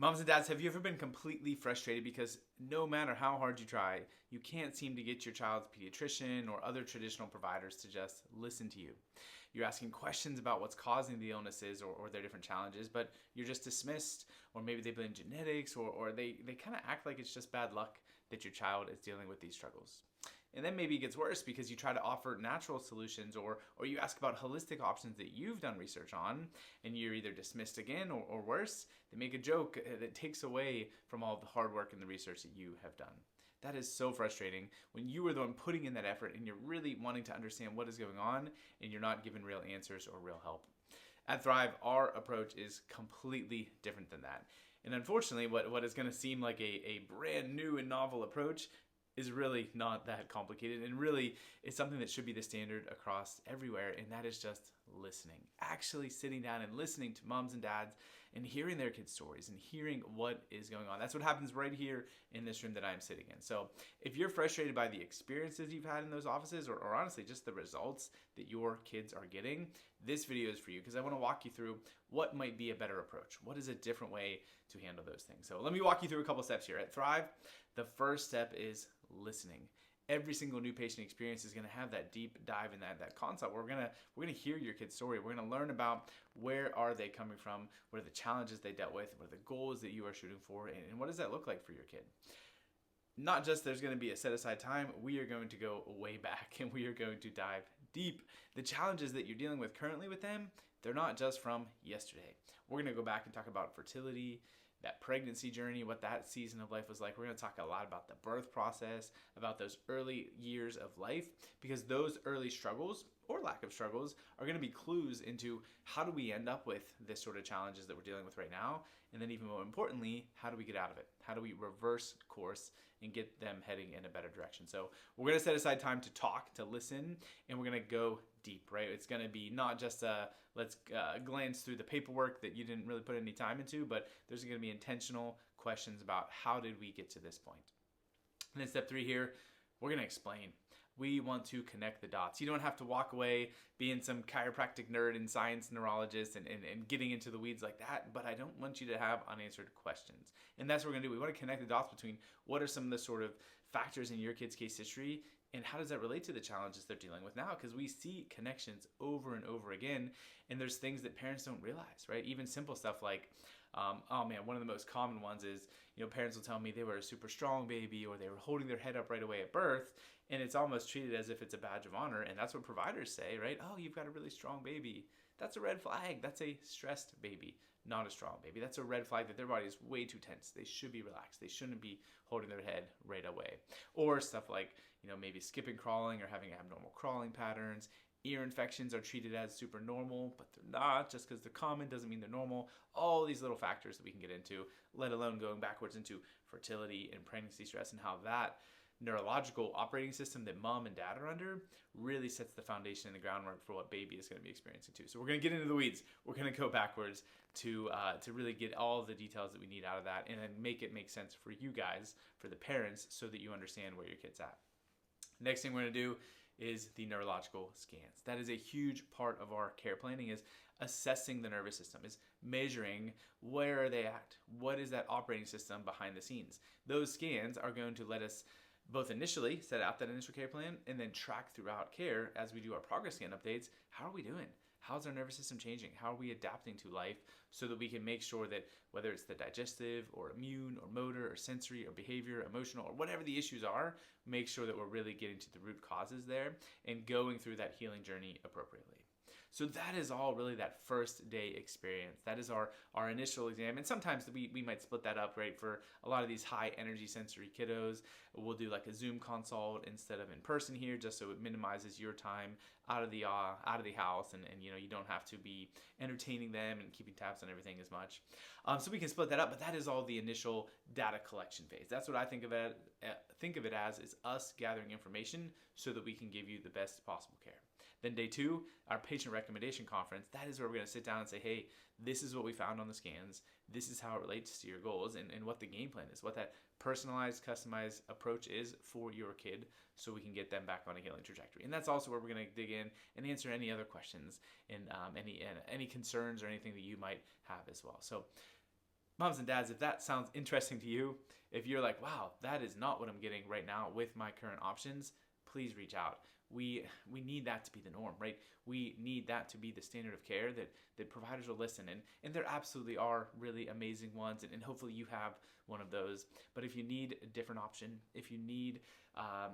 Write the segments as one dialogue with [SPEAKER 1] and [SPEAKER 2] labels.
[SPEAKER 1] Moms and dads, have you ever been completely frustrated because no matter how hard you try, you can't seem to get your child's pediatrician or other traditional providers to just listen to you? You're asking questions about what's causing the illnesses or their different challenges, but you're just dismissed, or maybe they blame genetics, or they kind of act like it's just bad luck that your child is dealing with these struggles. And then maybe it gets worse because you try to offer natural solutions or you ask about holistic options that you've done research on, and you're either dismissed again or worse, they make a joke that takes away from all the hard work and the research that you have done. That is so frustrating when you are the one putting in that effort and you're really wanting to understand what is going on and you're not given real answers or real help. At Thrive, our approach is completely different than that. And unfortunately, what is going to seem like a brand new and novel approach is really not that complicated, and really it's something that should be the standard across everywhere, and that is just listening. Actually sitting down and listening to moms and dads and hearing their kids' stories and hearing what is going on. That's what happens right here in this room that I'm sitting in. So if you're frustrated by the experiences you've had in those offices, or honestly just the results that your kids are getting, this video is for you because I want to walk you through what might be a better approach. What is a different way to handle those things? So let me walk you through a couple steps here. At Thrive, the first step is listening. Every single new patient experience is going to have that deep dive in that consult. We're gonna hear your kid's story. We're gonna learn about where are they coming from, what are the challenges they dealt with, what are the goals that you are shooting for, and what does that look like for your kid. Not just there's going to be a set aside time, we are going to go way back and we are going to dive deep. The challenges that you're dealing with currently with them, they're not just from yesterday. We're going to go back and talk about fertility, that pregnancy journey, what that season of life was like. We're going to talk a lot about the birth process, about those early years of life, because those early struggles or lack of struggles are going to be clues into how do we end up with this sort of challenges that we're dealing with right now, and then even more importantly, how do we get out of it? How do we reverse course and get them heading in a better direction? So we're going to set aside time to talk, to listen, and we're going to go deep, right? It's going to be not just let's glance through the paperwork that you didn't really put any time into, but there's going to be intentional questions about how did we get to this point. And then step 3 here, we're going to explain. We want to connect the dots. You don't have to walk away being some chiropractic nerd and science neurologist and getting into the weeds like that, but I don't want you to have unanswered questions. And that's what we're going to do. We want to connect the dots between what are some of the sort of factors in your kid's case history and how does that relate to the challenges they're dealing with now? Because we see connections over and over again, and there's things that parents don't realize, right? Even simple stuff like, one of the most common ones is, parents will tell me they were a super strong baby or they were holding their head up right away at birth, and it's almost treated as if it's a badge of honor, and that's what providers say, right? Oh, you've got a really strong baby. That's a red flag. That's a stressed baby, not a strong baby. That's a red flag that their body is way too tense. They should be relaxed. They shouldn't be holding their head right away. Or stuff like, maybe skipping crawling or having abnormal crawling patterns. Ear infections are treated as super normal, but they're not. Just because they're common doesn't mean they're normal. All these little factors that we can get into, let alone going backwards into fertility and pregnancy stress and how that neurological operating system that mom and dad are under really sets the foundation and the groundwork for what baby is going to be experiencing too. So we're going to get into the weeds. We're going to go backwards to really get all the details that we need out of that and then make it make sense for you guys, for the parents, so that you understand where your kid's at. Next thing we're going to do is the neurological scans. That is a huge part of our care planning, is assessing the nervous system, is measuring where are they at, what is that operating system behind the scenes. Those scans are going to let us both initially set out that initial care plan and then track throughout care as we do our progress scan updates. How are we doing? How's our nervous system changing? How are we adapting to life so that we can make sure that whether it's the digestive or immune or motor or sensory or behavior, emotional, or whatever the issues are, make sure that we're really getting to the root causes there and going through that healing journey appropriately. So that is all really that first day experience. That is our initial exam. And sometimes we might split that up, right? For a lot of these high energy sensory kiddos, we'll do like a Zoom consult instead of in person here, just so it minimizes your time out of the house, and you don't have to be entertaining them and keeping tabs on everything as much. So we can split that up, but that is all the initial data collection phase. That's what I think of it as is us gathering information so that we can give you the best possible care. Then day 2, our patient recommendation conference, that is where we're going to sit down and say, hey, this is what we found on the scans. This is how it relates to your goals and what the game plan is, what that personalized, customized approach is for your kid so we can get them back on a healing trajectory. And that's also where we're going to dig in and answer any other questions and any concerns or anything that you might have as well. So moms and dads, if that sounds interesting to you, if you're like, wow, that is not what I'm getting right now with my current options, please reach out. We need that to be the norm, right? We need that to be the standard of care, that providers will listen. And there absolutely are really amazing ones, and hopefully you have one of those. But if you need a different option, if you need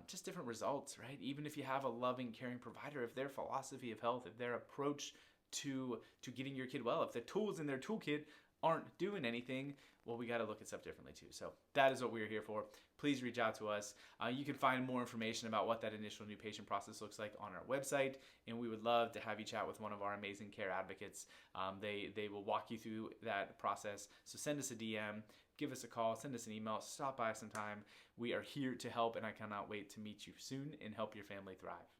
[SPEAKER 1] just different results, right? Even if you have a loving, caring provider, if their philosophy of health, if their approach to getting your kid well, if the tools in their toolkit aren't doing anything, well, we got to look at stuff differently too. So that is what we're here for. Please reach out to us. You can find more information about what that initial new patient process looks like on our website, and we would love to have you chat with one of our amazing care advocates. They will walk you through that process. So send us a DM, give us a call, send us an email, stop by sometime. We are here to help, and I cannot wait to meet you soon and help your family thrive.